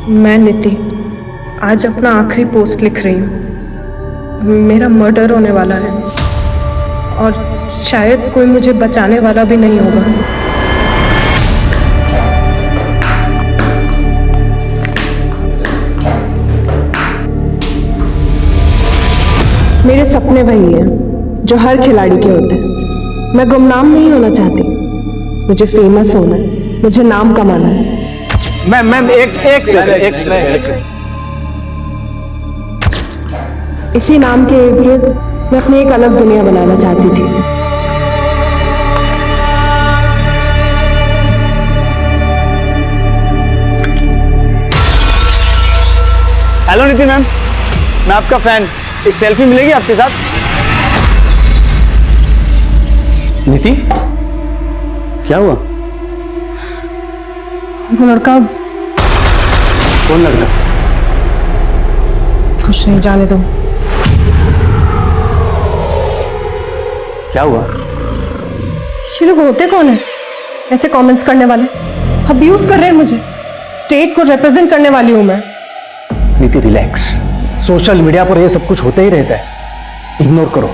मैं नीति आज अपना आखिरी पोस्ट लिख रही हूँ। मेरा मर्डर होने वाला है और शायद कोई मुझे बचाने वाला भी नहीं होगा। मेरे सपने वही हैं जो हर खिलाड़ी के होते हैं। मैं गुमनाम नहीं होना चाहती, मुझे फेमस होना है, मुझे नाम कमाना है। मैम एक सेकंड। इसी नाम के इर्द गिर्द मैं अपनी एक अलग दुनिया बनाना चाहती थी। हेलो नीति मैम, मैं आपका फैन। एक सेल्फी मिलेगी आपके साथ? नीति क्या हुआ? वो लड़का। कौन लड़का? कुछ नहीं, जाने दो। क्या हुआ? ये लोग होते कौन है ऐसे कमेंट्स करने वाले? अब्यूज कर रहे हैं मुझे। स्टेट को रिप्रेजेंट करने वाली हूं मैं। नीति रिलैक्स, सोशल मीडिया पर ये सब कुछ होते ही रहता है, इग्नोर करो।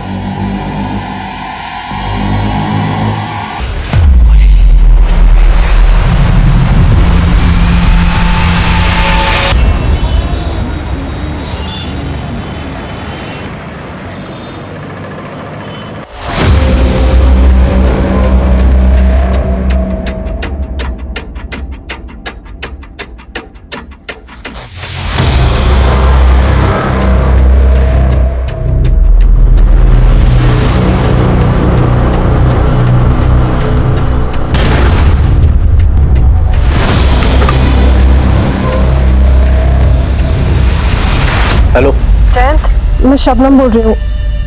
हेलो जयंत, मैं शबनम बोल रही हूँ।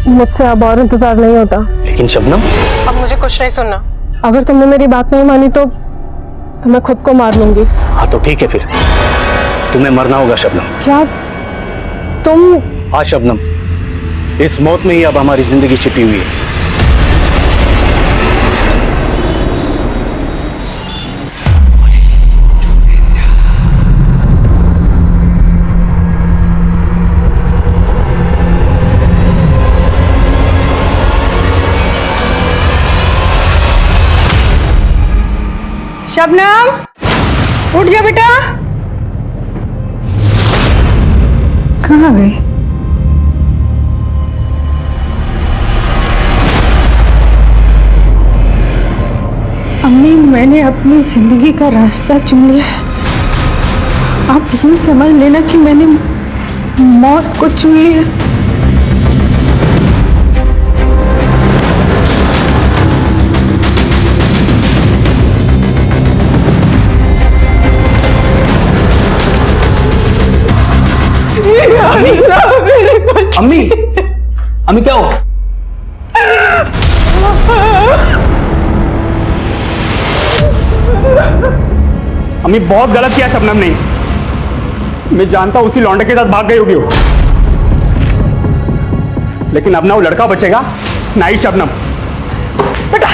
मुझसे अब और इंतजार नहीं होता। लेकिन शबनम, अब मुझे कुछ नहीं सुनना। अगर तुमने मेरी बात नहीं मानी तो मैं खुद को मार लूंगी। हाँ तो ठीक है, फिर तुम्हें मरना होगा शबनम। क्या तुम? हाँ शबनम, इस मौत में ही अब हमारी जिंदगी छिपी हुई है। शबनम, उठ जा बेटा। कहाँ गई? अम्मी, मैंने अपनी जिंदगी का रास्ता चुन लिया। आप ये समझ लेना कि मैंने मौत को चुन लिया। अम्मी, अम्मी क्या हो? अम्मी बहुत गलत किया शबनम ने। मैं जानता हूं उसी लौंडे के साथ भाग गई होगी वो, लेकिन अब ना वो लड़का बचेगा ना ही शबनम। बेटा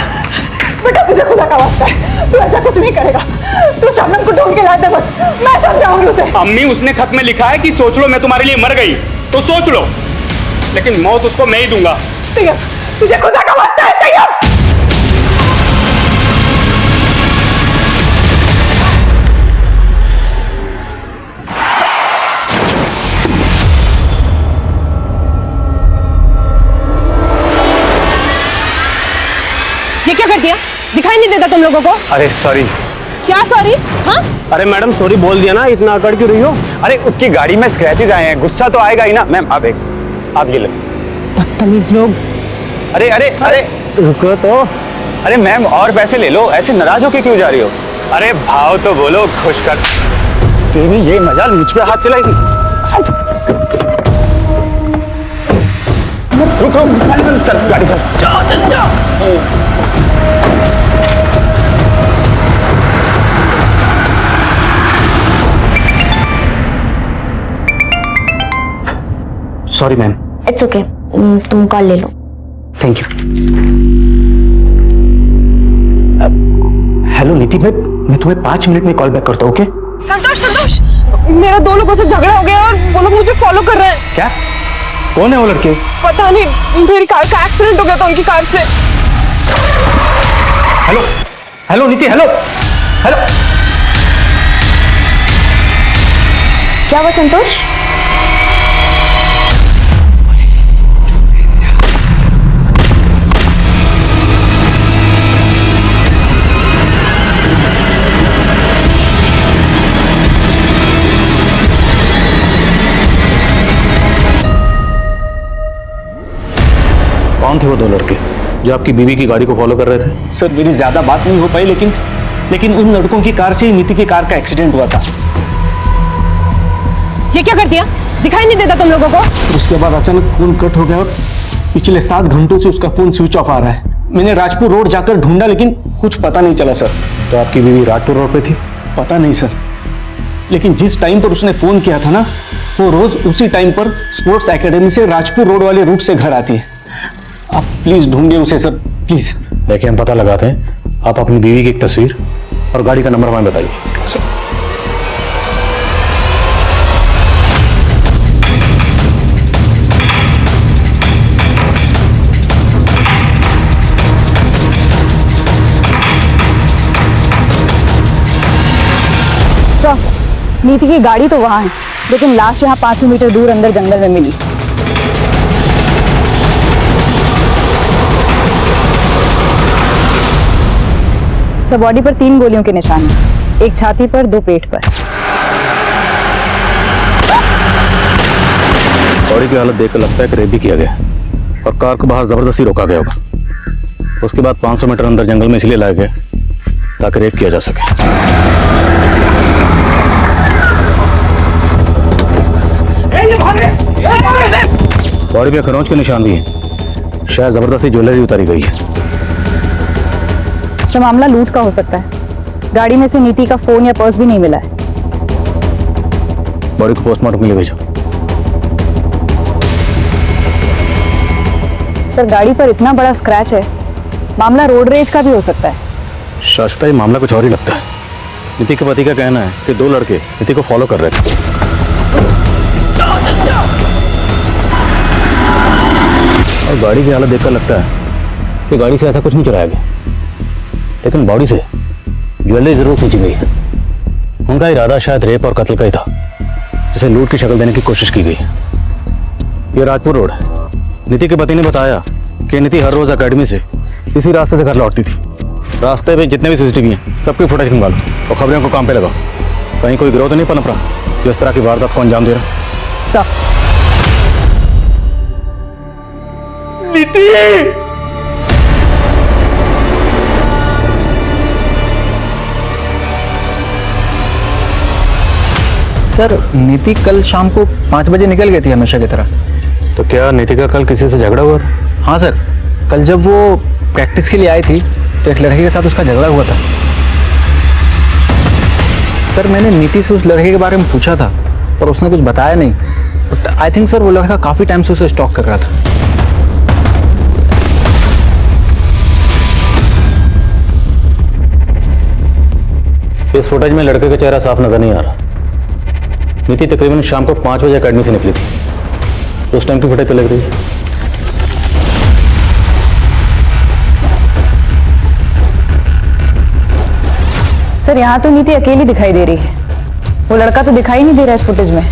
बेटा, तुझे खुदा का वास्ता है, तू ऐसा कुछ नहीं करेगा। तू शबनम को ढूंढ के ला दे, बस मैं समझाऊंगी उसे। अम्मी, उसने खत में लिखा है कि सोच लो मैं तुम्हारे लिए मर गई तो सोच लो, लेकिन मौत उसको मैं ही दूंगा। तैयब, तुझे खुदा का वास्ता है तैयब। ये क्या कर दिया? दिखाई नहीं देता तुम लोगों को? अरे सॉरी। क्या सॉरी? हाँ? अरे मैडम सॉरी बोल दिया ना, इतना अकड़ क्यों रही हो? अरे उसकी गाड़ी में स्क्रैचेज आए हैं, गुस्सा तो आएगा ही ना। मैम आप ये लो। बदतमीज लोग। अरे अरे अरे रुको तो। अरे मैम और पैसे ले लो, ऐसे नाराज होके क्यों जा रही हो? अरे भाव तो बोलो, खुश कर। तेरी ये मजाल मुझ पे हाथ चलाएगी? रुक रुक, चल गाड़ी चल, जाओ जल्दी जाओ। Sorry ma'am. इट्स ओके, तुम कॉल ले लो। Thank you. हेलो नीति, मैं तुम्हें 5 मिनट में कॉल बैक करता हूँ, ओके? संतोष, मेरा 2 लोगों से झगड़ा हो गया और वो लोग मुझे फॉलो कर रहे हैं। क्या? कौन है वो लड़के? पता नहीं, मेरी कार का एक्सीडेंट हो गया था उनकी कार से। हेलो हेलो नीति, हेलो हेलो। क्या हुआ संतोष? कौन थे वो 2 लड़के जो आपकी बीवी की गाड़ी को फॉलो कर रहे थे? सर मेरी ज्यादा बात नहीं हो पाई, लेकिन उन लड़कों की कार से ही नीति की कार का एक्सीडेंट हुआ था। ये क्या कर दिया? दिखाई नहीं देता तुम लोगों को? उसके बाद अचानक फोन कट हो गया और पिछले 7 घंटों से उसका फोन स्विच ऑफ आ रहा है। मैंने राजपुर रोड जाकर ढूंढा लेकिन कुछ पता नहीं चला सर। तो आपकी बीवी राजपुर रोड पे थी? पता नहीं सर, लेकिन जिस टाइम पर उसने फोन किया था ना, वो रोज उसी टाइम पर स्पोर्ट्स एकेडमी से राजपुर रोड वाले रूट से घर आती है। आप प्लीज ढूंढिए उसे सर, प्लीज। देखिए हम पता लगाते हैं, आप अपनी बीवी की एक तस्वीर और गाड़ी का नंबर हमें बताइए। सर, नीति की गाड़ी तो वहां है, लेकिन लाश यहाँ 500 मीटर दूर अंदर जंगल में मिली। सर, बॉडी पर 3 गोलियों के निशान हैं, एक छाती पर, 2 पेट पर। बॉडी की हालत देखकर लगता है कि रेप भी किया गया और कार को बाहर जबरदस्ती रोका गया होगा। उसके बाद 500 मीटर अंदर जंगल में इसलिए लाया गया ताकि रेप किया जा सके। बॉडी पे खरोंच के निशान भी हैं, शायद जबरदस्ती ज्वेलरी उतारी गई है। तो मामला लूट का हो सकता है। गाड़ी में से नीति का फोन या पर्स भी नहीं मिला है। बॉडी को पोस्टमार्टम के लिए भेजो। सर, गाड़ी पर इतना बड़ा स्क्रैच है, मामला रोड रेज का भी हो सकता है। शाश्वता, ये मामला कुछ और ही लगता है। नीति के पति का कहना है कि 2 लड़के नीति को फॉलो कर रहे थे। और गाड़ी की हालत देखकर लगता है कि गाड़ी से ऐसा कुछ नहीं चुराया गया, लेकिन बॉडी से ज्वेलरी जरूर खींची गई है। उनका इरादा शायद रेप और कत्ल का ही था, जिसे लूट की शक्ल देने की कोशिश की गई है। ये राजपुर रोड है। नीति के पति ने बताया कि नीति हर रोज एकेडमी से इसी रास्ते से घर लौटती थी। रास्ते पे जितने भी सीसीटीवी हैं सबकी फुटेज निकालो और खबरों को काम पे लगाओ। कहीं कोई गिरोह तो नहीं पनप रहा जो इस तरह की वारदात को अंजाम दे रहा। नीति! सर, नीति कल शाम को 5 बजे निकल गई थी हमेशा की तरह। तो क्या नीति का कल किसी से झगड़ा हुआ था? हाँ सर, कल जब वो प्रैक्टिस के लिए आई थी तो एक लड़के के साथ उसका झगड़ा हुआ था। सर, मैंने नीति से उस लड़के के बारे में पूछा था पर उसने कुछ बताया नहीं। बट आई थिंक सर वो लड़का काफ़ी टाइम से उसे स्टॉक कर रहा था। इस फुटेज में लड़के का चेहरा साफ नजर नहीं आ रहा। नीति तकरीबन शाम को 5 बजे एकेडमी से निकली थी। उस टाइम की फुटेज पे लग रही है। सर, यहाँ तो नीति अकेली दिखाई दे रही है, वो लड़का तो दिखाई नहीं दे रहा इस फुटेज में।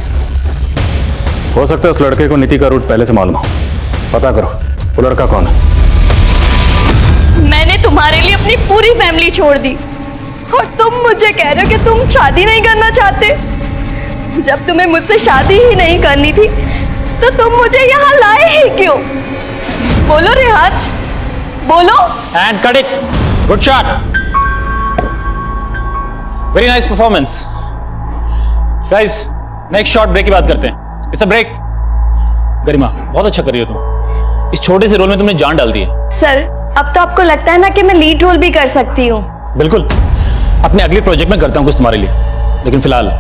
हो सकता है उस लड़के को नीति का रूट पहले से मालूम हो। पता करो वो लड़का कौन है। मैंने तुम्हारे लिए अपनी पूरी फैमिली छोड़ दी और तुम मुझे कह रहे हो कि तुम शादी नहीं करना चाहते। जब तुम्हें मुझसे शादी ही नहीं करनी थी तो तुम मुझे यहाँ लाए ही क्यों? बोलो रेहान, बोलो। And cut it. Good shot, very nice performance. Guys, next shot break की बात करते हैं। It's a break. गरिमा, बहुत अच्छा कर रही हो तुम। इस छोटे से रोल में तुमने जान डाल दी है। सर, अब तो आपको लगता है ना कि मैं लीड रोल भी कर सकती हूँ। बिल्कुल, अपने अगले प्रोजेक्ट में करता हूँ कुछ तुम्हारे लिए, लेकिन फिलहाल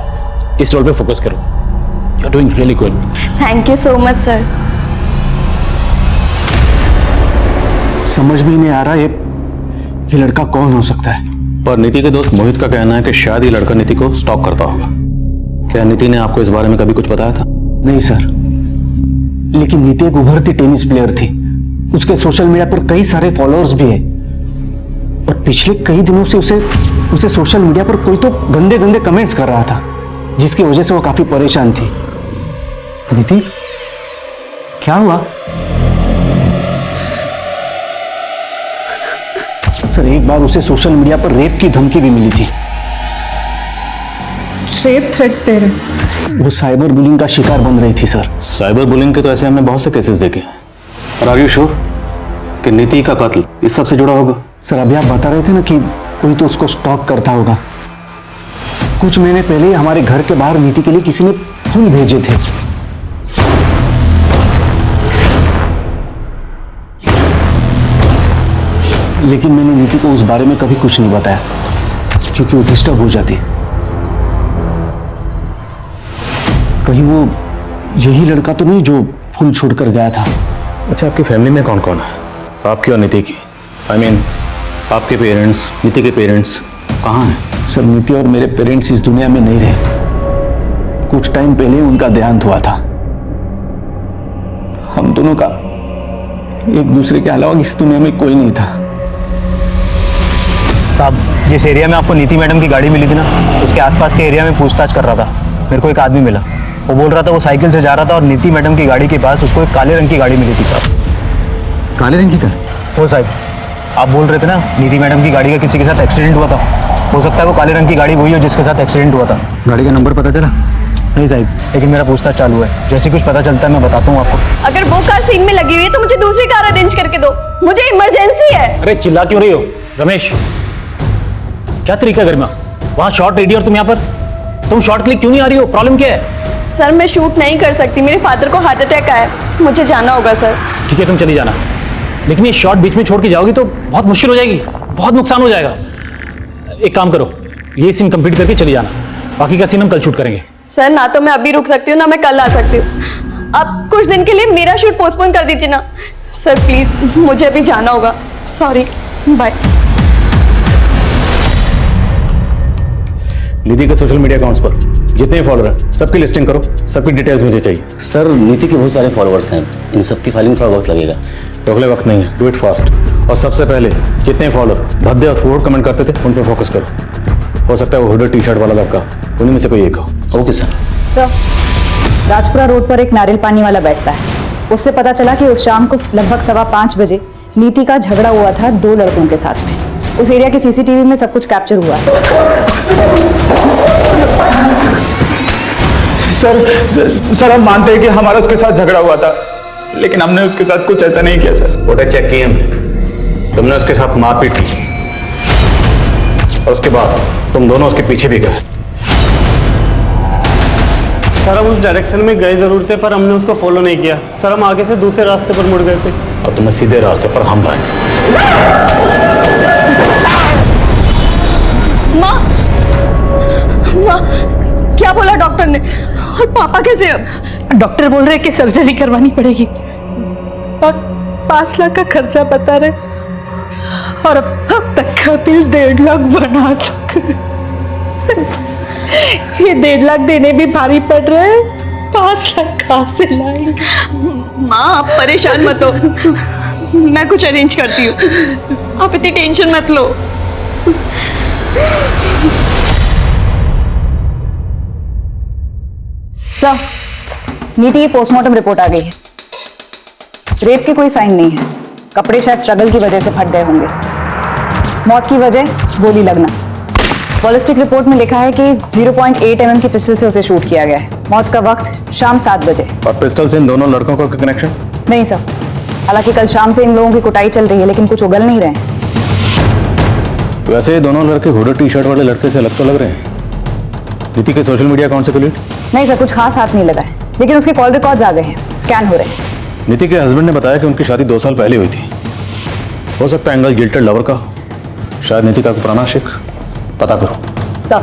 इस रोल पे फोकस करो। You are doing really good. Thank you so much sir. समझ में नहीं आ रहा ये लड़का कौन हो सकता है। पर नीति के दोस्त मोहित का कहना है कि शायद ये लड़का नीति को स्टॉक करता होगा, क्या नीति ने आपको इस बारे में कभी कुछ बताया था? नहीं सर, लेकिन नीति एक उभरती टेनिस प्लेयर थी। उसके सोशल मीडिया पर कई सारे फॉलोअर्स भी है और पिछले कई दिनों से उसे सोशल मीडिया पर कोई तो गंदे गंदे कमेंट्स कर रहा था, जिसकी वजह से वो काफी परेशान थी। नीति, क्या हुआ? सर, एक बार उसे सोशल मीडिया पर रेप की धमकी भी मिली थी। रेप थ्रेट्स दे रहे? वो साइबर बुलिंग का शिकार बन रही थी सर। साइबर बुलिंग के तो ऐसे हमने बहुत से केसेस देखे हैं। और आर यू श्योर कि नीति का कत्ल इस सब से जुड़ा होगा? सर, अभी आप बता रहे थे ना कि कोई तो उसको स्टॉक करता होगा। कुछ महीने पहले ही हमारे घर के बाहर नीति के लिए किसी ने फूल भेजे थे। लेकिन मैंने नीति को उस बारे में कभी कुछ नहीं बताया क्योंकि वो डिस्टर्ब हो जाती। कहीं वो यही लड़का तो नहीं जो फूल छोड़कर गया था। अच्छा, आपकी फैमिली में कौन कौन है? आपकी और नीति की। I mean, आपके पेरेंट्स, नीति के पेरेंट्स कहाँ हैं? सर, नीति और मेरे पेरेंट्स इस दुनिया में नहीं रहे। कुछ टाइम पहले उनका देहांत हुआ था। हम दोनों का एक दूसरे के अलावा इस दुनिया में कोई नहीं था। साहब, जिस एरिया में आपको नीति मैडम की गाड़ी मिली थी ना, उसके आसपास के एरिया में पूछताछ कर रहा था। मेरे को एक आदमी मिला। वो बोल रहा था वो साइकिल से जा रहा था और नीति मैडम की गाड़ी के पास उसको एक काले रंग की गाड़ी मिली थी। साहब, काले रंग की कार? हो साहब, आप बोल रहे थे ना नीति मैडम की गाड़ी का किसी के साथ एक्सीडेंट हुआ था। हो सकता है वो काले रंग की गाड़ी वही हो जिसके साथ एक्सीडेंट हुआ था। गाड़ी का नंबर पता चला? नहीं साहब, लेकिन मेरा पूछताछ चालू है। जैसे कुछ पता चलता है मैं बताता हूँ आपको। अगर वो कार सीन में लगी हुई है तो मुझे दूसरी कार अरेंज करके दो, मुझे इमरजेंसी है। अरे चिल्ला क्यों रही हो रमेश? क्या तरीका गरिमा? वहां शॉट रेडी और तुम यहाँ पर? तुम शॉट क्लिक क्यों नहीं आ रही हो? प्रॉब्लम क्या है? सर, मैं शूट नहीं कर सकती, मेरे फादर को हार्ट अटैक आया, मुझे जाना होगा सर। ठीक है, तुम चली जाना, लेकिन ये शॉट बीच में छोड़ के जाओगी तो बहुत मुश्किल हो जाएगी, बहुत नुकसान हो जाएगा। एक काम करो, ये सीन कंप्लीट करके चली जाना, बाकी का सीन हम कल शूट करेंगे। सर, ना तो मैं अभी रुक सकती हूँ ना मैं कल आ सकती हूँ। अब कुछ दिन के लिए मेरा शूट पोस्टपोन कर दीजिए ना सर, प्लीज, मुझे अभी जाना होगा। Sorry, bye. नीति के सोशल मीडिया अकाउंट्स पर जितने फॉलोअर हैं सबकी लिस्टिंग करो, सबकी डिटेल्स मुझे चाहिए। सर, नीति के बहुत सारे फॉलोअर्स हैं, इन सब की फाइलिंग थोड़ा वक्त लगेगा। टोकले वक्त नहीं है, डू इट फास्ट। और सबसे पहले जितने फॉलोअर भद्दे और फूड कमेंट करते थे उन पर फोकस करो। हो सकता है वो हुडर टी शर्ट वाला लड़का उन्हीं में से कोई एक हो। Okay sir. Sir, Rajpura road पर एक नारियल पानी वाला बैठता है। उससे पता चला कि उस शाम को लगभग 5:15 बजे नीति का झगड़ा हुआ था 2 लड़कों के साथ में। उस एरिया के सीसीटीवी में सब कुछ कैप्चर हुआ है। सर हम मानते हैं कि हमारा उसके साथ झगड़ा हुआ था, लेकिन हमने उसके साथ कुछ ऐसा नहीं किया सर। फोटो चेक किए तुमने उसके साथ मारपीट की और उसके बाद तुम दोनों उसके पीछे भी गए। सर, हम उस डायरेक्शन में गए जरूर थे पर हमने उसको फॉलो नहीं किया। सर, हम आगे से दूसरे रास्ते पर मुड़ गए थे और तुम्हें सीधे रास्ते पर हम लाए। माँ, क्या बोला डॉक्टर ने? और पापा कैसे? डॉक्टर बोल रहे कि सर्जरी करवानी पड़ेगी और 5 लाख का खर्चा बता रहे, और अब तक का बिल 1.5 लाख बना चुके। ये 1.5 लाख देने भी भारी पड़ रहे हैं, 5 लाख कहाँ से लाएंगे? माँ, आप परेशान मत हो, मैं कुछ अरेंज करती हूँ, आप इतनी टेंशन मत लो। सर, नीति की पोस्टमार्टम रिपोर्ट आ गई है। रेप के कोई साइन नहीं है, कपड़े शायद स्ट्रगल की वजह से फट गए होंगे। मौत की वजह गोली लगना। बॉलिस्टिक रिपोर्ट में लिखा है कि 0.8 mm की पिस्टल से उसे शूट किया गया है। मौत का वक्त शाम 7 बजे। और पिस्टल से इन दोनों लड़कों का कनेक्शन? नहीं सर, हालांकि कल शाम से इन लोगों की कुटाई चल रही है लेकिन कुछ उगल नहीं रहे। वैसे दोनों लड़के हुडर टी शर्ट वाले लड़के से अलग तो लग रहे हैं। नीति के सोशल मीडिया अकाउंट से क्लियर? नहीं सर, कुछ खास हाथ नहीं लगा है, लेकिन उसके कॉल रिकॉर्ड्स आ गए हैं, स्कैन हो रहे हैं। नीति के हस्बैंड ने बताया कि उनकी शादी 2 साल पहले हुई थी। हो सकता है एंगल गिल्टेड लवर का, शायद नीति का पुराना आशिक। पता करो सर।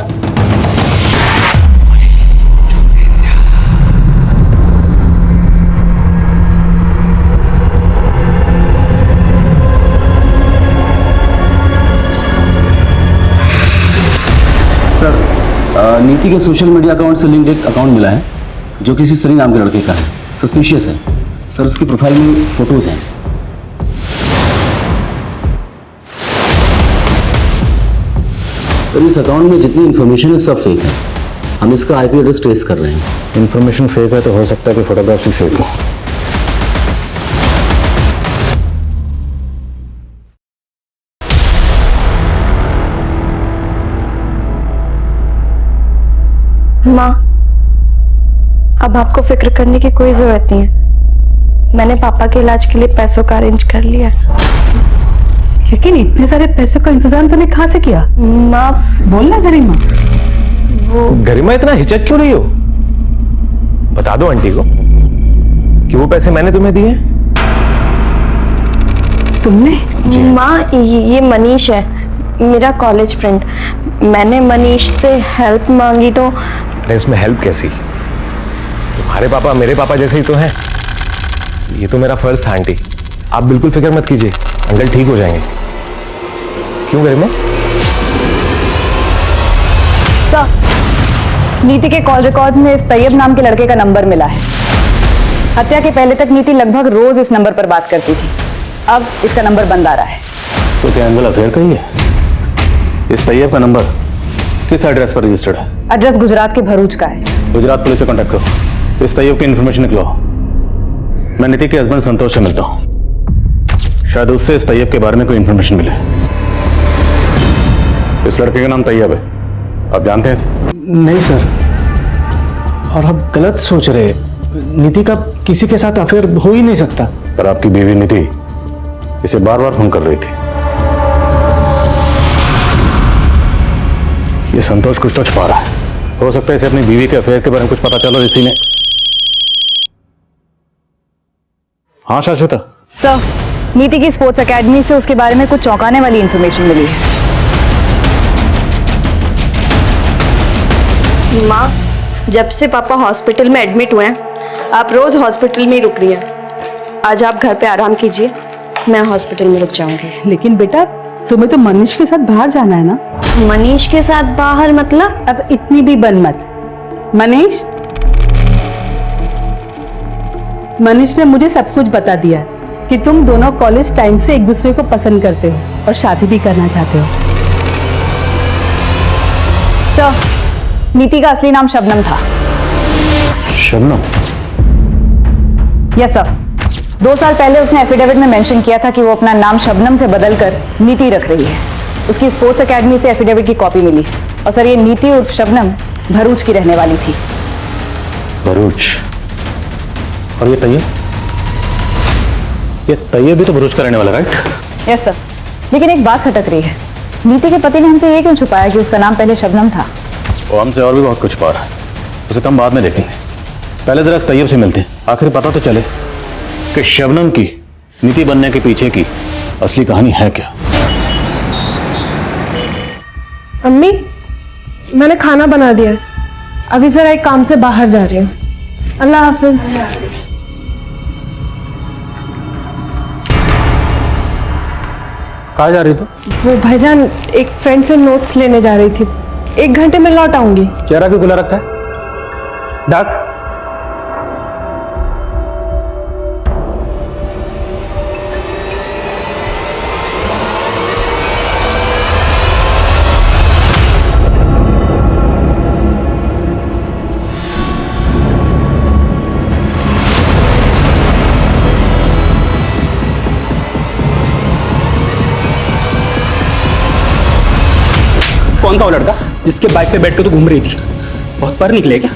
सर, नीति नीति के सोशल मीडिया अकाउंट से लिंक्ड एक अकाउंट मिला है जो किसी सनी नाम के लड़के का है। सस्पिशियस है सर, उसकी प्रोफाइल में फोटोज हैं। तो इस अकाउंट में जितनी इन्फॉर्मेशन है सब फेक है। हम इसका आईपी एड्रेस ट्रेस कर रहे हैं। इन्फॉर्मेशन फेक है तो हो सकता है कि फोटोग्राफ्स भी फेक हो। माँ, अब आपको फिक्र करने की कोई जरूरत नहीं है। मैंने पापा के इलाज के लिए पैसों का अरेंज कर लिया। लेकिन इतने सारे पैसों का इंतजाम तूने कहाँ से किया? माँ बोलना गरिमा। गरिमा इतना हिचक क्यों रही हो? बता दो आंटी को कि वो पैसे मैंने तुम्हें दिए। तुमने? माँ ये मनीष है, मेरा कॉलेज फ्रेंड। मैंने मनीष से हेल्प मांगी तो। अरे इसमें हेल्प कैसी? तुम्हारे पापा मेरे पापा जैसे ही तो हैं। ये तो मेरा फर्ज था आंटी, आप बिल्कुल फिक्र मत कीजिए, अंकल ठीक हो जाएंगे। क्यों गरिमा? सर, नीति के कॉल रिकॉर्ड्स में इस तैयब नाम के लड़के का नंबर मिला है। हत्या के पहले तक नीति लगभग रोज इस नंबर पर बात करती थी। अब इसका नंबर बंद आ रहा है। तो क्या एंगल अफेयर का ही है? इस तैयब का नंबर किस एड्रेस पर रजिस्टर्ड है? एड्रेस गुजरात के भरूच का है। गुजरात पुलिस से कांटेक्ट करो, इस तैयब की इन्फॉर्मेशन निकलवाओ। मैं नीति के हस्बैंड संतोष से मिलता हूँ, शायद उससे इस तैयब के बारे में कोई इन्फॉर्मेशन मिले। इस लड़के का नाम तैयब है, आप जानते हैं इसे? नहीं सर, और आप गलत सोच रहे। नीति का किसी के साथ अफेयर हो ही नहीं सकता। पर आपकी बीवी नीति इसे बार बार फोन कर रही थी। ये संतोष कुछ तो छुपा रहा है। हो सकता है इसे अपनी बीवी के अफेयर के बारे में कुछ पता चला इसी ने। हाँ शाश्वता। सर, नीति की स्पोर्ट्स एकेडमी से उसके बारे में कुछ चौंकाने वाली इंफॉर्मेशन मिली है। माँ, जब से पापा हॉस्पिटल में एडमिट हुए हैं, आप रोज हॉस्पिटल में ही रुक रही हैं। आज आप घर पे आराम कीजिए, मैं हॉस्पिटल में रुक जाऊंगी। लेकिन बेटा, तुम्हें तो मनीष के साथ बाहर जाना है ना? मनीष के साथ बाहर मतलब? अब इतनी भी बन मत। मनीष ने मुझे सब कुछ बता दिया कि तुम दोनों कॉलेज टाइम से एक दूसरे को पसंद करते हो और शादी भी करना चाहते हो। सर, नीति का असली नाम शबनम था। शबनम? Yes sir. 2 साल पहले उसने एफिडेविट में मेंशन किया था कि वो अपना नाम शबनम से बदलकर नीति रख रही है। उसकी स्पोर्ट्स एकेडमी से एफिडेविट की कॉपी मिली। और सर, ये नीति उर्फ शबनम भरूच की रहने वाली थी। भरूच? और ये तैयब? ये तैयब भी तो भरूच का रहने वाला, राइट? Yes sir. लेकिन एक बात खटक रही है। नीति के पति ने हमसे ये क्यों छुपाया कि उसका नाम पहले शबनम था? वो हमसे और भी बहुत कुछ छुपा रहा है, उसे हम बाद में देखेंगे। पहले जरा इस तैयब से मिलते हैं, आखिर पता तो चले कि शबनम की नीति बनने के पीछे की असली कहानी है क्या। अम्मी, मैंने खाना बना दिया है, अभी जरा एक काम से बाहर जा रही हूँ। अल्लाह हाफिज। कहाँ जा रही तू? वो भाईजान, एक फ्रेंड से नोट्स लेने जा रही थी। 1 घंटे में लौट आऊंगी। चेहरा क्यों खुला रखा है? डाक? कौन था वो लड़का जिसके बाइक पे बैठ के तू घूम रही थी? बहुत पर निकले क्या?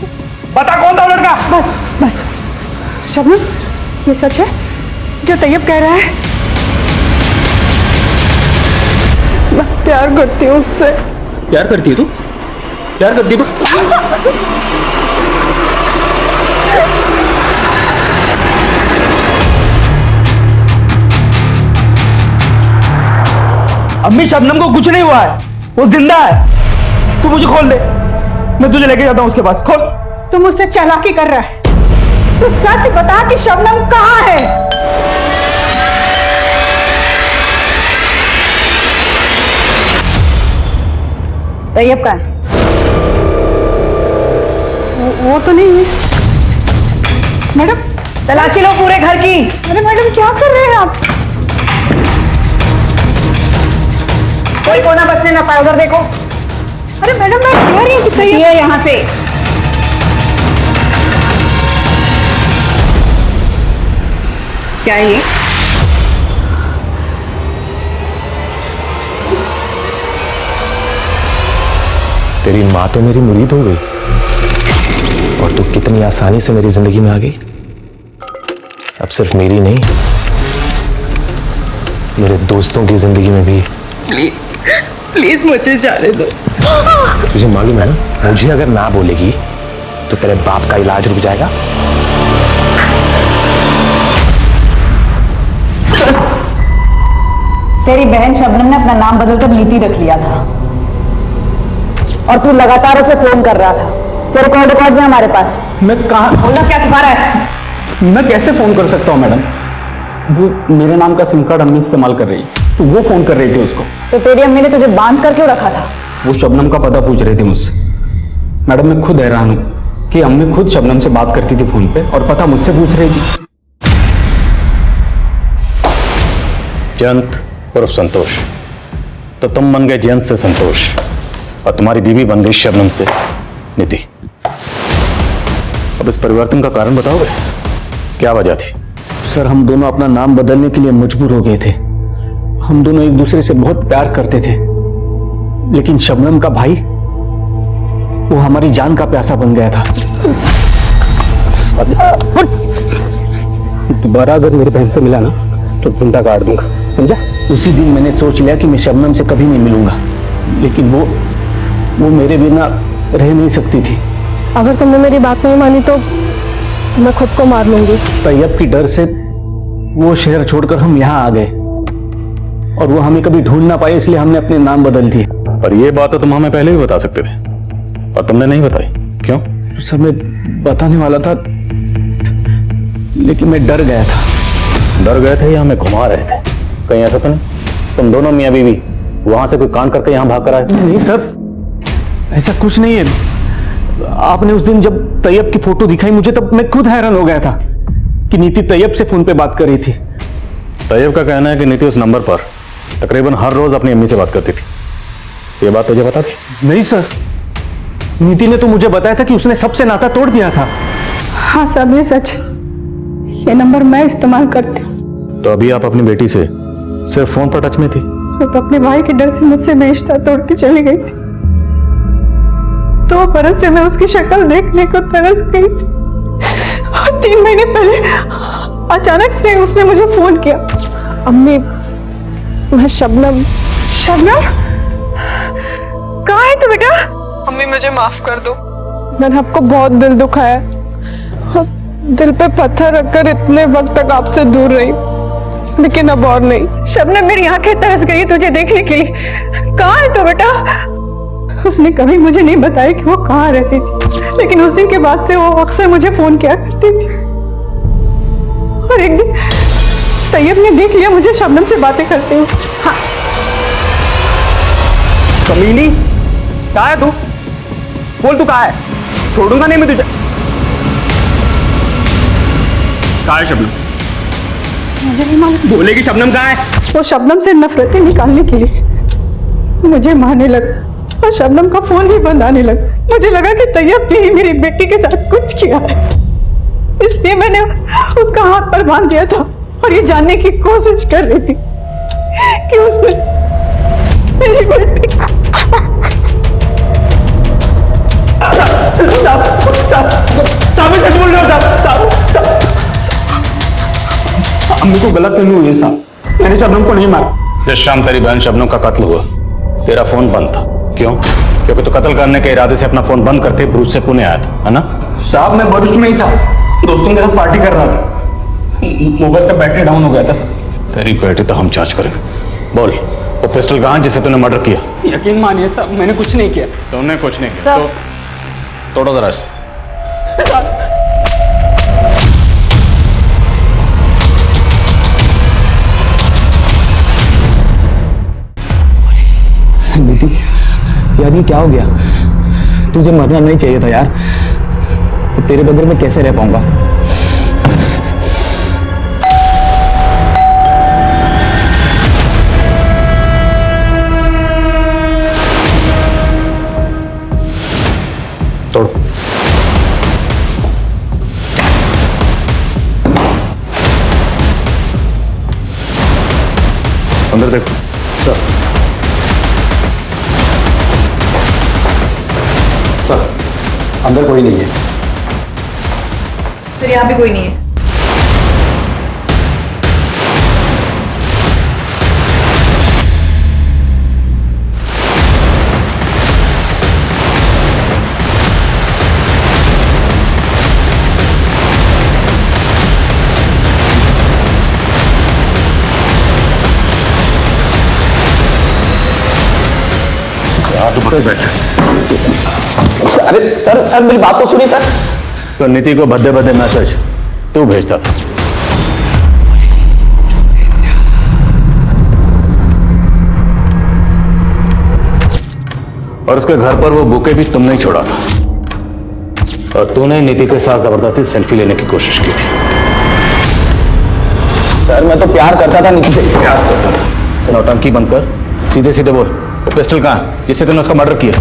बता कौन था वो लड़का? बस शबनम, ये सच है जो तैयब कह रहा है? मैं प्यार करती हूँ उससे। प्यार करती है तू? प्यार करती है तू? अम्मी, शबनम को कुछ नहीं हुआ है, वो जिंदा है। तू मुझे खोल दे, मैं तुझे लेके जाता हूँ उसके पास। खोल। तू मुझसे चालाकी कर रहा है। तू सच बता कि शबनम कहाँ है? तैयब कहाँ है? वो तो नहीं है मैडम। तलाशी लो पूरे घर की। अरे मैडम क्या कर रहे हैं आप? कोई कोना बचने ना पाए, उधर देखो। अरे मैडम मैं कह रही हूँ कि ये यहाँ से। क्या है ये? तेरी माँ तो मेरी मुरीद हो गई और तू कितनी आसानी से मेरी जिंदगी में आ गई। अब सिर्फ मेरी नहीं, मेरे दोस्तों की जिंदगी में भी। प्लीज मुझे जाने दो। तुझे मालूम है ना, मुझे अगर ना बोलेगी तो तेरे बाप का इलाज रुक जाएगा। तेरी बहन शबनम ने अपना नाम बदलकर नीति रख लिया था और तू लगातार उसे फोन कर रहा था। तेरे कॉल रिकॉर्ड्स हैं हमारे पास। मैं कहा बोला क्या छुपा रहा है? मैं कैसे फोन कर सकता हूँ मैडम? वो मेरे नाम का सिम कार्ड अम्मी इस्तेमाल कर रही है, तो वो फोन कर रही थी उसको। तो तेरी अम्मी ने तुझे बांध कर क्यों रखा था? वो शबनम का पता पूछ रही थी मुझसे। मैडम मैं खुद हैरान हूँ कि अम्मी खुद शबनम से बात करती थी फोन पे और पता मुझसे पूछ रही थी। जयंत उर्फ संतोष, तो तुम बन गए जयंत से संतोष और तुम्हारी बीवी बन गई शबनम से नीति। अब इस परिवर्तन का कारण बताओगे, क्या वजह थी? सर हम दोनों अपना नाम बदलने के लिए मजबूर हो गए थे। हम दोनों एक दूसरे से बहुत प्यार करते थे, लेकिन शबनम का भाई वो हमारी जान का प्यासा बन गया था। दोबारा अगर मेरी बहन से मिला ना तो जिंदा काट दूंगा, समझा? उसी दिन मैंने सोच लिया कि मैं शबनम से कभी नहीं मिलूंगा, लेकिन वो मेरे बिना रह नहीं सकती थी। अगर तुमने मेरी बात नहीं मानी तो मैं खुद को मार लूंगी। तैयब की डर से वो शहर छोड़कर हम यहाँ आ गए और वो हमें कभी ढूंढ ना पाए, इसलिए हमने अपने नाम बदल दिए। पर ये बात तो तुम हमें पहले भी बता सकते थे और तुमने नहीं बताई, क्यों? सब मैं बताने वाला था, लेकिन मैं डर गया था। डर गए थे या हमें घुमा रहे थे? कहीं ऐसा तो नहीं तुम दोनों मियां बीवी वहां से कोई कांड करके यहाँ भाग कर आए? नहीं सर, ऐसा कुछ नहीं है। आपने उस दिन जब तैयब की फोटो दिखाई मुझे, तब मैं खुद हैरान हो गया था कि नीति तैयब से फोन पे बात कर रही थी। तैयब का कहना है कि नीति उस नंबर पर तकरीबन हर रोज अपनी अम्मी से बात करती थी। ये बात तुझे बता दी? नहीं सर, नीति ने तो मुझे बताया था कि उसने सबसे नाता तोड़ दिया था। हाँ साहब ये सच, ये नंबर मैं इस्तेमाल करती हूँ। तो अभी आप अपनी बेटी से सिर्फ फोन पर टच में थी? वो तो अपने भाई के डर से मुझसे रिश्ता तोड़ के चली गई थी। 2 बरस से मैं उसकी शक्ल देखने को तरस गई थी। 3 महीने पहले अचानक से उसने मुझे फोन किया। अम्मी, मैं शबनम। शबनम कहाँ है तू बेटा? अम्मी मुझे माफ कर दो, मैंने आपको बहुत दिल दुखाया, दिल पे पत्थर रखकर इतने वक्त तक आपसे दूर रही, लेकिन अब और नहीं। शबनम मेरी आंखें तरस गई तुझे देखने के लिए। कहाँ है तू बेटा? उसने कभी मुझे नहीं बताया कि वो कहाँ रहती थी, लेकिन उस दिन के बाद से वो अक्सर मुझे फोन किया करती थी। और एक दिन तैयब ने देख लिया मुझे शबनम से बातें करते हुए। हाँ कमीनी, कहाँ है तू? बोल तू कहाँ है? छोड़ूंगा नहीं मैं तुझे। कहाँ है शबनम? मुझे नहीं मालूम। बोलेगी शबनम कहाँ है? वो शबनम से नफरतें निकालने के लिए मुझे मारने लगा और शबनम का फोन भी बंद आने लगा। मुझे लगा कि तैयब ने ही मेरी बेटी के साथ कुछ किया है, इसलिए मैंने उसका हाथ पर बांध दिया था और ये जानने की कोशिश कर रही थी कि उसने मेरी बेटी साहब सच बोल रहे हो साहब? अम्मी को गलत फहमी हुई है साहब, मैंने शबनम को नहीं मारा। जिस शाम तेरी बहन शबनम का कत्ल हुआ तेरा फोन बंद था, क्यों? क्योंकि तू कत्ल करने के इरादे से अपना फोन बंद करके ब्रूच से पुणे आया था, है ना? साहब मैं भरूच में ही था, दोस्तों के साथ पार्टी कर रहा था, मोबाइल का बैटरी डाउन हो गया था। तेरी बेटी तो हम जांच करेंगे। बोल, वो पिस्टल कहाँ जिसे तूने मर्डर किया? यकीन मानिए साहब मैंने कुछ नहीं किया। तुमने कुछ नहीं किया तो तोड़ो जरा इसे। नीति यार ये क्या हो गया? तुझे मरना नहीं चाहिए था यार। तो तेरे बगैर मैं कैसे रह पाऊंगा? तोड़। अंदर देख। सर अंदर कोई नहीं है। सर यहाँ भी कोई नहीं है। अरे सर मेरी बात तो सुनिए सर। तो नीति को भद्दे भद्दे मैसेज तू भेजता था और उसके घर पर वो बुके भी तुमने ही छोड़ा था और तूने नीति के साथ जबरदस्ती सेल्फी लेने की कोशिश की थी। सर मैं तो प्यार करता था नीति से। प्यार करता था तो नौटंकी बंद कर, सीधे सीधे बोल वो पिस्टल कहाँ है जिससे तूने उसका मर्डर किया?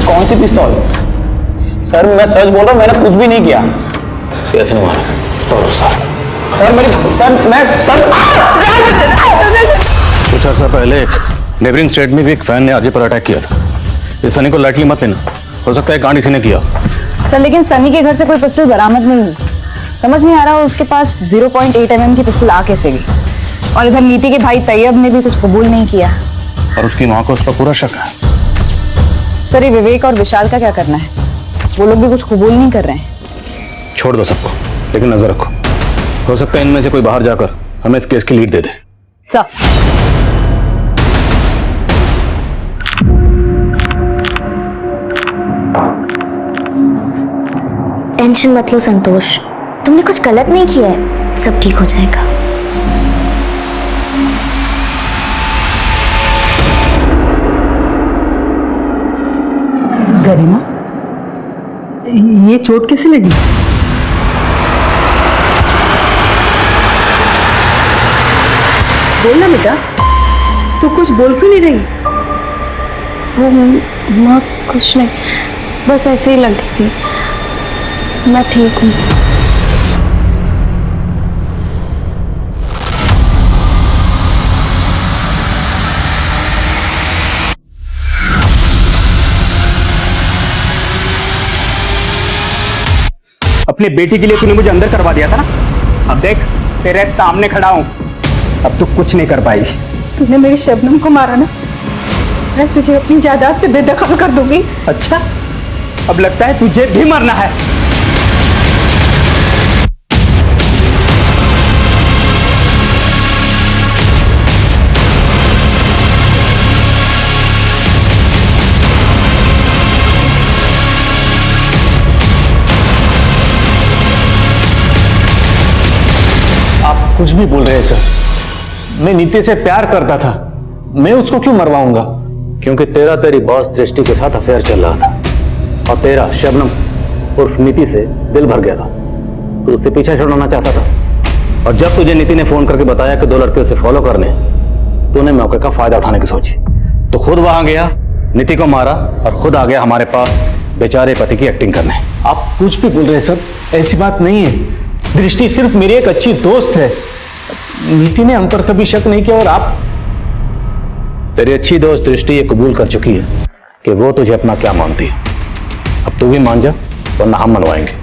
कौन सी पिस्तौल? सर मैं सच बोल रहा हूँ, मैंने कुछ भी नहीं किया। कैसे नहीं मारा? तो सर मेरी सर कुछ अर्सा पहले एक नेबरिंग स्टेट में भी एक फैन ने आरजे पर अटैक किया था। इस सनी को लाइटली मत लेना, हो सकता है कांड इसी ने किया। सर लेकिन सनी के घर से कोई पिस्टल बरामद नहीं हुई। समझ नहीं आ रहा उसके पास 0.8 mm की पिस्टल आ कैसे गई। और इधर नीति के भाई तैयब ने भी कुछ कबूल नहीं किया और उसकी मां को उस पर पूरा शक है। सर ये विवेक और विशाल का क्या करना है? वो लोग भी कुछ कबूल नहीं कर रहे हैं। छोड़ दो सबको, लेकिन नजर रखो, हो सकता है इनमें से कोई बाहर जाकर हमें इस केस की लीड दे दे। टेंशन मत लो संतोष, तुमने कुछ गलत नहीं किया है, सब ठीक हो जाएगा। गरिमा, ये चोट कैसे लगी? बोल ना बेटा, तू कुछ बोल क्यों नहीं रही? वो माँ कुछ नहीं, बस ऐसे ही लगी थी, मैं ठीक हूँ। अपने बेटी के लिए तूने मुझे अंदर करवा दिया था ना, अब देख तेरे सामने खड़ा हूं, अब तू कुछ नहीं कर पाएगी। तूने मेरी शबनम को मारा ना, मैं तुझे अपनी जायदाद से बेदखल कर दूंगी। अच्छा, अब लगता है तुझे भी मरना है। कुछ भी बोल रहे हैं सर, मैं नीति से प्यार करता था, मैं उसको क्यों मरवाऊंगा? क्योंकि तेरा तेरी बॉस दृष्टि के साथ अफेयर चल रहा था और तेरा शबनम उर्फ नीति से दिल भर गया था, तो उससे पीछा छुड़ाना चाहता था। और जब तुझे नीति ने फोन करके बताया कि 2 लड़के उसे फॉलो करने, तूने मौके का फायदा उठाने की सोची, तो खुद वहां गया, नीति को मारा और खुद आ गया हमारे पास बेचारे पति की एक्टिंग करने। आप कुछ भी बोल रहे हैं सर, ऐसी बात नहीं है। दृष्टि सिर्फ मेरी एक अच्छी दोस्त है, नीति ने हम पर कभी शक नहीं किया। और आप, तेरी अच्छी दोस्त दृष्टि ये कबूल कर चुकी है कि वो तुझे अपना क्या मानती है। अब तू भी मान जा, वरना हम मनवाएंगे।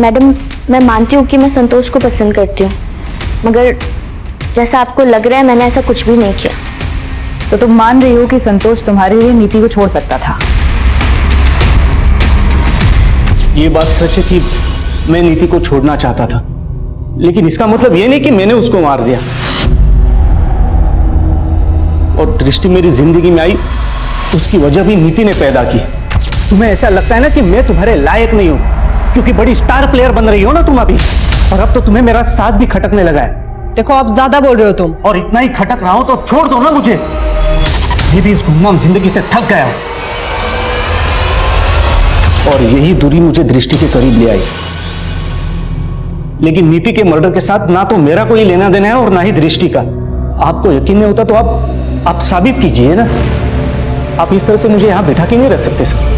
मैडम, मैं मानती हूँ कि मैं संतोष को पसंद करती हूँ, मगर जैसा आपको लग रहा है मैंने ऐसा कुछ भी नहीं किया। तो तुम मान रही हो कि संतोष तुम्हारे लिए नीति को छोड़ सकता था? ये बात सच है कि मैं नीति को छोड़ना चाहता था, लेकिन इसका मतलब ये नहीं कि मैंने उसको मार दिया। और दृष्टि मेरी जिंदगी में आई, उसकी वजह भी नीति ने पैदा की। तुम्हें ऐसा लगता है ना कि मैं तुम्हारे लायक नहीं हूं, क्योंकि बड़ी स्टार प्लेयर बन रही हो ना तुम अभी, और अब तो तुम्हें मेरा साथ भी खटकने लगा है। देखो आप ज्यादा बोल रहे हो तुम। और इतना ही खटक रहा हूं तो छोड़ दो ना मुझे, ये भी इस गुमनाम जिंदगी से थक गया हूं। और यही दूरी मुझे दृष्टि के करीब ले आई। लेकिन नीति के मर्डर के साथ ना तो मेरा कोई लेना देना है और ना ही दृष्टि का। आपको यकीन नहीं होता तो आप साबित कीजिए ना। आप इस तरह से मुझे यहां बैठा के नहीं रख सकते सर।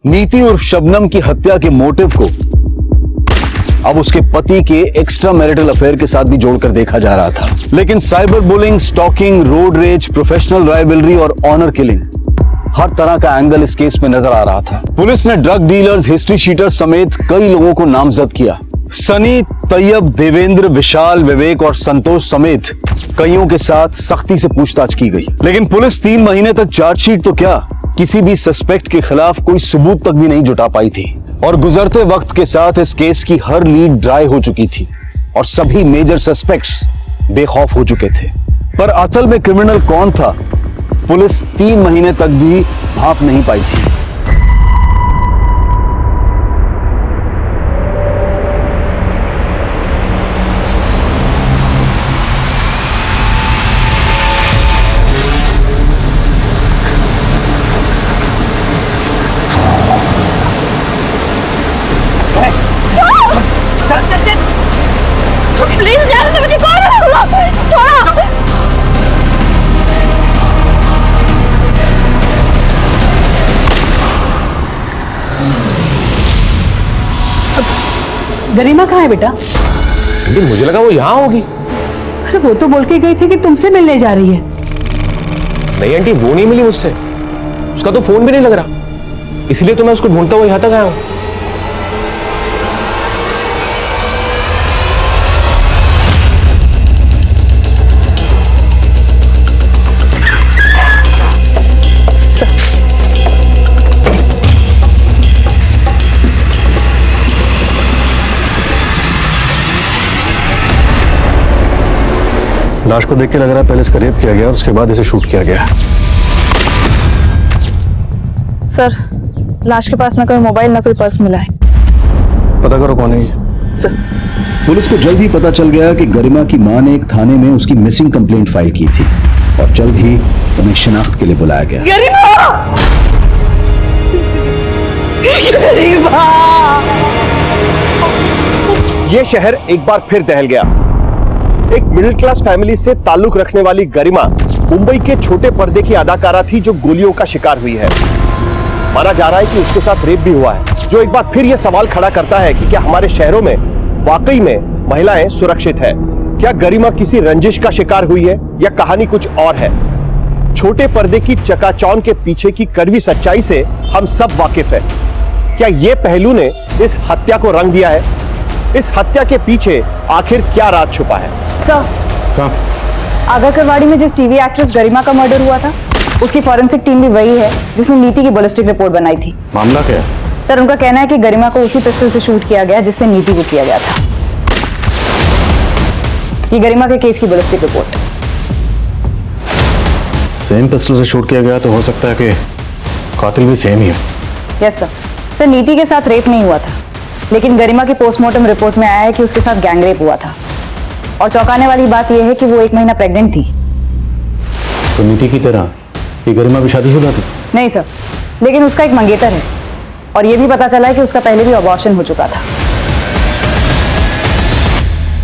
नीति उर्फ शबनम की हत्या के मोटिव को अब उसके पति के एक्स्ट्रा मैरिटल अफेयर के साथ भी जोड़कर देखा जा रहा था। लेकिन cyber bullying, stalking, road rage, professional rivalry और ऑनर किलिंग, हर तरह का एंगल इस केस में नजर आ रहा था। पुलिस ने ड्रग डीलर्स, हिस्ट्री शीटर्स समेत कई लोगों को नामजद किया। सनी, तैयब, देवेंद्र, विशाल, विवेक और संतोष समेत कईयों के साथ सख्ती से पूछताछ की गई। लेकिन पुलिस 3 महीने तक चार्जशीट तो क्या, किसी भी सस्पेक्ट के खिलाफ कोई सबूत तक भी नहीं जुटा पाई थी। और गुजरते वक्त के साथ इस केस की हर लीड ड्राई हो चुकी थी और सभी मेजर सस्पेक्ट्स बेखौफ हो चुके थे। पर असल में क्रिमिनल कौन था, पुलिस 3 महीने तक भी भांप नहीं पाई थी। प्लीज यार, मुझे कौन है? छोड़ो। गरिमा कहाँ है बेटा? आंटी मुझे लगा वो यहाँ होगी। अरे वो तो बोल के गई थी कि तुमसे मिलने जा रही है। नहीं आंटी, वो नहीं मिली मुझसे। उसका तो फोन भी नहीं लग रहा, इसलिए तो मैं उसको ढूंढता हुआ यहाँ तक आया हूँ। लाश को देख के लग रहा है पहले इसका रेप किया गया और उसके बाद इसे शूट किया गया। सर, लाश के पास ना कोई मोबाइल ना कोई पर्स मिला है। पता करो कौन है ये। सर, पुलिस को जल्द ही पता चल गया कि गरिमा की मां ने एक थाने में उसकी मिसिंग कंप्लेंट फाइल की थी और जल्द ही उन्हें शिनाख्त के लिए बुलाया गया। गरिमा! गरिमा! ये शहर एक बार फिर दहल गया। एक मिडिल क्लास फैमिली से ताल्लुक रखने वाली गरिमा मुंबई के छोटे पर्दे की अदाकारा थी जो गोलियों का शिकार हुई है। माना जा रहा है कि उसके साथ रेप भी हुआ है, जो एक बार फिर यह सवाल खड़ा करता है कि क्या हमारे शहरों में वाकई में महिलाएं सुरक्षित है? क्या गरिमा किसी रंजिश का शिकार हुई है या कहानी कुछ और है? छोटे पर्दे की चकाचौंध के पीछे की कड़वी सच्चाई से हम सब वाकिफ है। क्या ये पहलू ने इस हत्या को रंग दिया है? इस हत्या के पीछे आखिर क्या राज छुपा है? सर, आगा करवाड़ी में जिस टीवी एक्ट्रेस गरिमा का मर्डर हुआ था, उसकी फॉरेंसिक टीम भी वही है जिसने नीति की बैलिस्टिक रिपोर्ट बनाई थी। मामला क्या है? सर, उनका कहना है कि गरिमा को उसी पिस्टल से शूट किया गया जिससे नीति को किया गया था। ये गरिमा के केस की बैलिस्टिक रिपोर्ट। सेम पिस्टल से शूट किया गया तो हो सकता है कि कातिल भी सेम ही हो। Yes sir. सर, नीति के साथ रेप नहीं हुआ था, लेकिन गरिमा की पोस्टमार्टम रिपोर्ट में आया है कि उसके साथ गैंग रेप हुआ था। और चौंकाने वाली बात यह है कि वो 1 महीना प्रेग्नेंट थी। तो नीति की तरह ये गरिमा भी शादीशुदा थी? नहीं सर, लेकिन उसका एक मंगेतर है और यह भी पता चला है कि उसका पहले भी अबॉर्शन हो चुका था।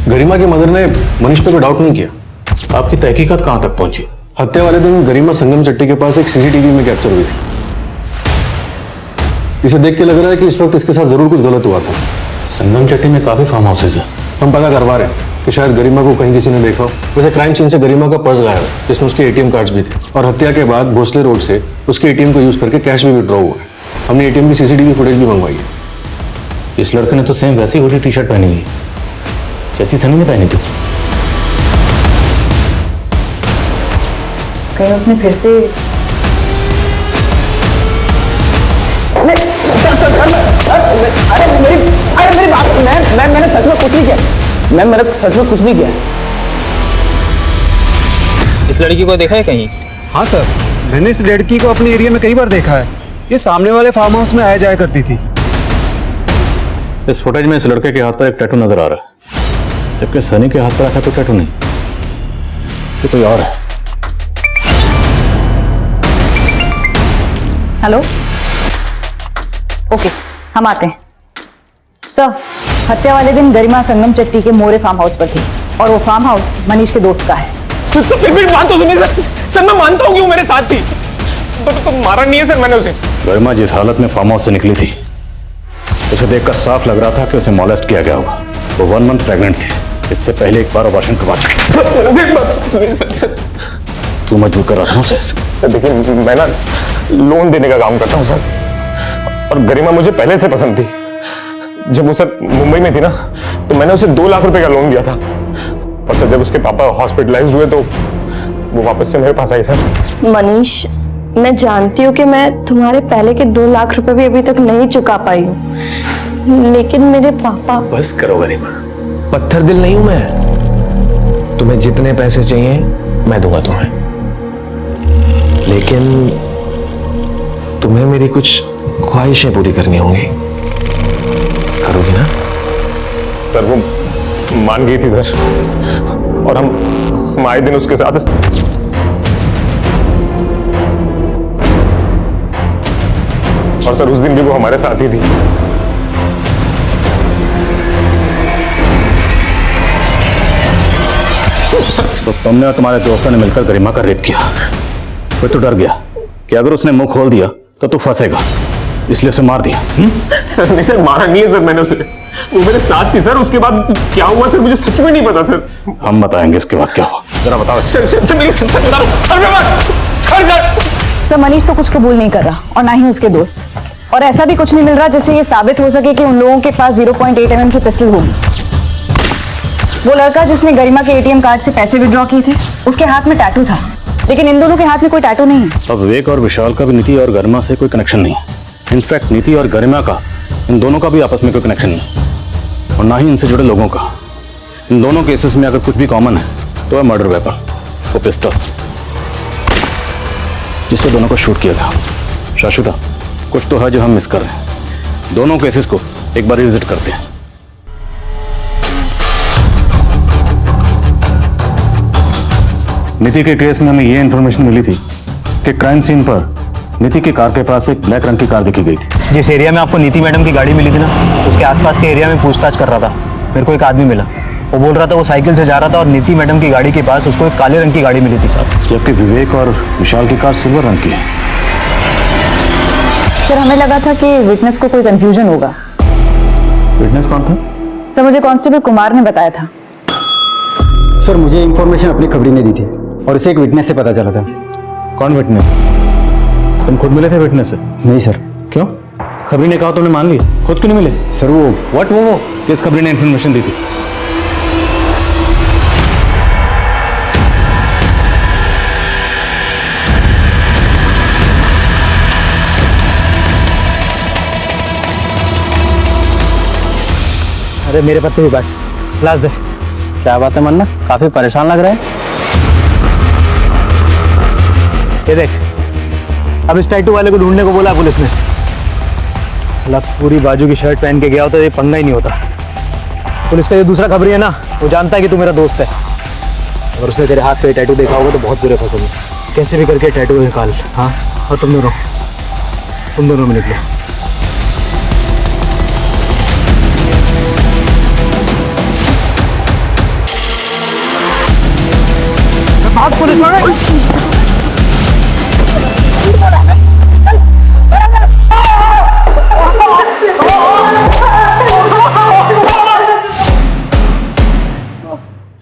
गरिमा के मदर ने मनीष पे कोई डाउट नहीं किया। आपकी तहकीकात कहां तक पहुंची? हत्या वाले दिन गरिमा संगम चट्टी के पास एक सीसीटीवी में कैप्चर हुई थी। इसे देख के लग रहा है कि इस वक्त इसके साथ जरूर कुछ गलत हुआ था। संगम चट्टी में काफी फार्म हाउसेज है। हम पता करवा रहे हैं कि शायद गरिमा को कहीं किसी ने देखा हो। वैसे क्राइम सीन से गरिमा का पर्स गायब है जिसमें उसके एटीएम कार्ड्स भी थे और हत्या के बाद भोसले रोड से उसके एटीएम को यूज करके कैश भी विड्रॉ हुआ है। हमने एटीएम की सीसीटीवी फुटेज भी मंगवाई है। इस लड़के ने तो सेम वैसी हुडी टी शर्ट पहनी हुई जैसी सनी ने पहनी थी। कहीं उसने फिर से अरे मेरी बात, मैंने सच में कुछ नहीं किया। मैंने सच में कुछ नहीं किया। इस लड़की को देखा है कहीं? हाँ सर, मैंने इस लड़की को अपने एरिया में कई बार देखा है। ये सामने वाले फार्म हाउस में आया जाया करती थी। इस फुटेज में इस लड़के के हाथ पर एक टैटू नजर आ रहा है, जबकि सनी के हाथ पर ऐसा कोई टैटू नहीं, ये कोई और है। हेलो, ओके, हम आते हैं। सर, हत्या वाले दिन गरिमा संगम चट्टी के मोरे फार्म हाउस पर थी और वो फार्म हाउस मनीष के दोस्त का है। फिर भी बात तो सुनिए सर, मैं मानता हूँ कि वो मेरे साथ थी, तो मारा नहीं है सर मैंने उसे। गरिमा जिस हालत में फार्म हाउस से निकली थी, उसे देखकर साफ लग रहा था कि उसे मॉलेस्ट किया गया होगा। वो 1 मंथ प्रेग्नेंट थी, इससे पहले एक बार अबॉर्शन करवा चुकी। तू मजबूर कर रहा हूँ सर। देखिए, मैं ना लोन देने का काम करता हूँ सर, और गरिमा मुझे पहले से पसंद थी। जब वो सर मुंबई में थी ना, तो मैंने उसे 2 लाख रुपए का लोन दिया था, और सर जब उसके पापा हॉस्पिटलाइज्ड हुए तो वो वापस से मेरे पास आई सर। मनीष, मैं जानती हूँ कि मैं तुम्हारे पहले के 2 लाख रुपए भी अभी तक नहीं चुका पाई हूँ, लेकिन मेरे पापा। बस करो गरिमा, पत्थर दिल नहीं हूं मैं। तुम्हें जितने पैसे चाहिए मैं दूंगा तुम्हें, लेकिन तुम्हें मेरी कुछ ख्वाहिशें पूरी करनी होंगी। करोगी ना? सर वो मान गई थी सर, और हम आए दिन उसके साथ। और सर उस दिन भी वो हमारे साथ ही थी। तो तुमने और तुम्हारे दोस्तों ने मिलकर गरिमा का रेप किया। फिर तो डर गया कि अगर उसने मुंह खोल दिया तो तू फंसेगा, इसलिए उसे मार दिया। सर नहीं सर, मारा नहीं है सर मैंने उसे, वो मेरे साथ थी सर। उसके बाद क्या हुआ सर मुझे सच में नहीं पता सर। हम बताएंगे इसके बाद क्या हुआ, जरा बताओ। सर मनीष तो कुछ कबूल नहीं कर रहा, और ना ही उसके दोस्त, और ऐसा भी कुछ नहीं मिल रहा जिससे ये साबित हो सके कि उन लोगों के पास 0.8 mm की पिस्टल होगी। वो लड़का जिसने गरिमा के ATM कार्ड से पैसे विड्रॉ किए थे, उसके हाथ में टैटू था, लेकिन इन दोनों के हाथ में कोई टैटू नहीं है। अब विवेक और विशाल का भी नीति और गरिमा से कोई कनेक्शन नहीं है। इनफैक्ट नीति और गरिमा का, इन दोनों का भी आपस में कोई कनेक्शन नहीं, और ना ही इनसे जुड़े लोगों का। इन दोनों केसेस में अगर कुछ भी कॉमन है तो है मर्डर वेपन, वो पिस्टल, जिससे दोनों को शूट किया गया। शाश्वता, कुछ तो है जो हम मिस कर रहे हैं। दोनों केसेस को एक बार रिविजिट करते हैं। नीति के केस में हमें ये इन्फॉर्मेशन मिली थी कि क्राइम सीन पर नीति की कार के पास एक ब्लैक रंग की कार दिखी गई थी। जिस एरिया में आपको नीति मैडम की गाड़ी मिली थी ना, उसके आसपास के एरिया में पूछताछ कर रहा था। मेरे को एक आदमी मिला, वो बोल रहा था वो साइकिल से जा रहा था और नीति मैडम की गाड़ी के पास उसको एक काले रंग की गाड़ी मिली थी साहब। जबकि विवेक और विशाल की कार सिल्वर रंग की है। सर हमें लगा था कि विटनेस को कोई कंफ्यूजन होगा। विटनेस कौन था? सर मुझे कांस्टेबल कुमार ने बताया था। सर मुझे इंफॉर्मेशन अपनी खबरी ने दी थी, और इसे एक विटनेस से पता चला था। कौन विटनेस? तुम खुद मिले थे विटनेस से? नहीं सर। क्यों? खबरी ने कहा तुमने मान लिया, खुद क्यों नहीं मिले? सर वो व्हाट वो किस खबरी ने इंफॉर्मेशन दी थी? अरे मेरे पत्ते भी बैठ, ग्लास दे। क्या बात है मन्ना, काफी परेशान लग रहा है। ये देख, अब इस टैटू वाले को ढूंढने को बोला पुलिस ने। अलग पूरी बाजू की शर्ट पहन के गया होता तो ये पंगा ही नहीं होता। पुलिस का ये दूसरा खबरी है ना, वो जानता है कि तू मेरा दोस्त है। अगर उसने तेरे हाथ पे टैटू देखा होगा तो बहुत बुरे फंसोगे। कैसे भी करके टैटू निकाल। हाँ, और तुम दोनों में निकलो। पुलिस वाले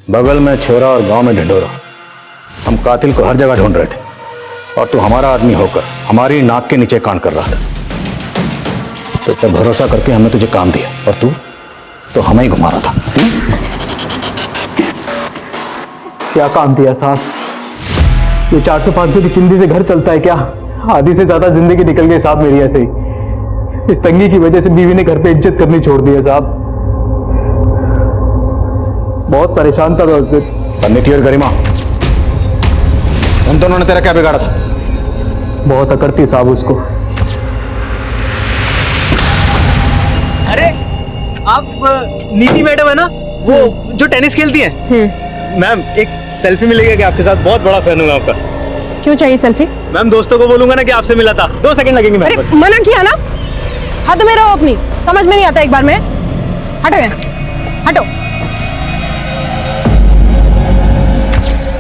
बगल में छोरा और गांव में ढिंढोरा। हम कातिल को हर जगह ढूंढ रहे थे, और तू हमारा आदमी होकर हमारी नाक के नीचे कांड कर रहा था। तो इस पर भरोसा करके हमने तुझे काम दिया, और तू तो हमें ही घुमा रहा था। क्या काम दिया साहब? ये 400-500 की चिंदी से घर चलता है क्या? आधी से ज्यादा जिंदगी निकल गई साहब मेरी ऐसे ही। इस तंगी की वजह से बीवी ने घर पे इज्जत करनी छोड़ दी है साहब। बहुत परेशान था मैं उस दिन। नीति और गरिमा, उन दोनों ने तेरा क्या बिगाड़ा था? बहुत अकड़ती साहब उसको। अरे आप नीति मैडम है ना, वो जो टेनिस खेलती हैं? मैम एक सेल्फी मिलेगा क्या आपके साथ? बहुत बड़ा फैन हूँ मैं आपका। क्यों चाहिए सेल्फी? मैम दोस्तों को बोलूंगा ना कि आपसे मिला था। 2 सेकंड लगेंगे मैम। अरे मना किया ना, हद में रहो अपनी, समझ में नहीं आता एक बार में। हटो यहाँ से, हटो।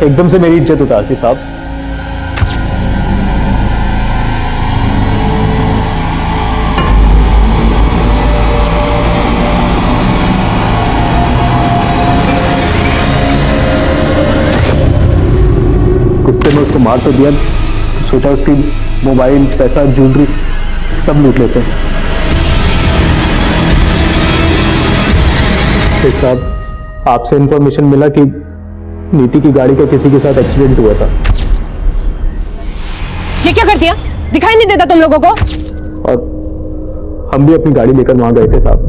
एकदम से मेरी इज्जत उतारती साहब। गुस्से में उसको मार तो दिया, सोचा उसकी मोबाइल, पैसा, ज्वेलरी सब लूट लेते हैं। शेख साहब, आपसे इंफॉर्मेशन मिला कि नीति की गाड़ी का किसी के साथ एक्सीडेंट हुआ था। ये क्या करती है? दिखाई नहीं देता तुम लोगों को? और हम भी अपनी गाड़ी लेकर वहां गए थे साहब।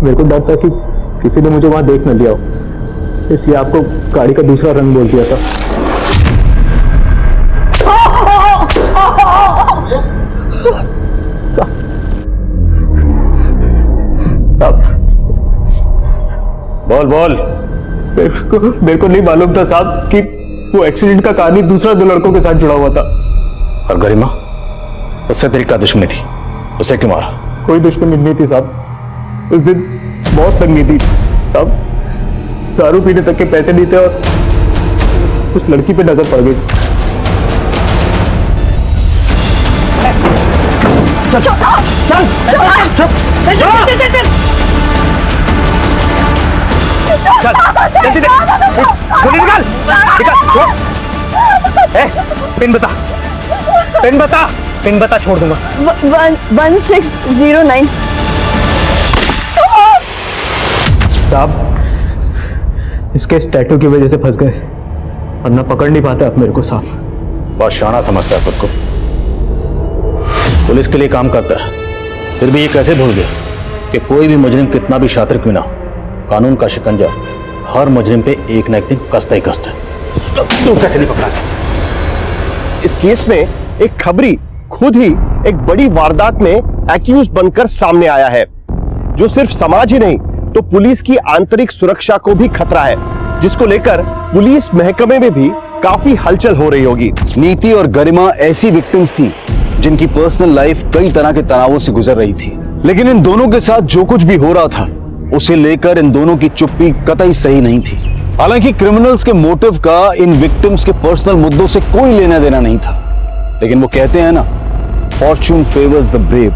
मेरे को डर था कि किसी ने मुझे वहां देख न लिया हो, इसलिए आपको गाड़ी का दूसरा रंग बोल दिया था। साहब बोल बोल। मेरे को नहीं मालूम था साहब कि वो एक्सीडेंट का कहानी दूसरा 2 लड़कों के साथ जुड़ा हुआ था। और गरिमा, उससे तेरी क्या दुश्मनी थी? उसे क्यों मारा? कोई दुश्मनी नहीं थी साहब। उस दिन बहुत तंगी थी साहब, दारू पीने तक के पैसे नहीं थे और उस लड़की पे नजर पड़ गई। चल चल जल्दी गोली निकाल, पिन बता, पिन बता, पिन बता, छोड़ दूंगा। 1609। साहब इसके इस टैटू की वजह से फंस गए, वरना पकड़ नहीं पाते आप मेरे को साहब। बहुत शाना समझता है खुद को, पुलिस के लिए काम करता है, फिर भी ये कैसे भूल गया कि कोई भी मुजरिम कितना भी शातिर क्यों ना, कानून का शिकंजा हर मुजरिम पे एक न एक दिन कसता ही कसता है। तू कैसे नहीं पकड़ा? इस केस में एक खबरी खुद ही एक बड़ी वारदात में एक्यूज बनकर सामने आया है, जो सिर्फ समाज ही नहीं तो पुलिस की आंतरिक सुरक्षा को भी खतरा है, जिसको लेकर पुलिस महकमे में भी काफी हलचल हो रही होगी। नीति और गरिमा ऐसी विक्टिम्स थी जिनकी पर्सनल लाइफ कई तरह के तनावों से गुजर रही थी, लेकिन इन दोनों के साथ जो कुछ भी हो रहा था उसे लेकर इन दोनों की चुप्पी कतई सही नहीं थी। हालांकि क्रिमिनल्स के मोटिव का इन विक्टिम्स के पर्सनल मुद्दों से कोई लेना देना नहीं था, लेकिन वो कहते हैं ना, फॉर्च्यून फेवर्स द ब्रेव।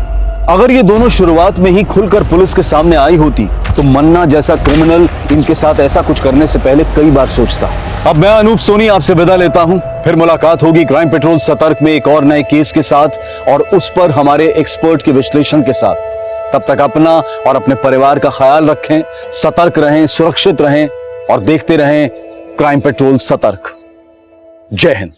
अगर ये दोनों शुरुआत में ही खुलकर पुलिस के सामने आई होती तो मन्ना जैसा क्रिमिनल इनके साथ ऐसा कुछ करने से पहले कई बार सोचता। अब मैं अनूप सोनी आपसे विदा लेता हूं, फिर मुलाकात होगी क्राइम पेट्रोल सतर्क में एक और नए केस के साथ और उस पर हमारे एक्सपर्ट के विश्लेषण के साथ। तब तक अपना और अपने परिवार का ख्याल रखें, सतर्क रहें, सुरक्षित रहें और देखते रहें क्राइम पेट्रोल सतर्क। जय हिंद।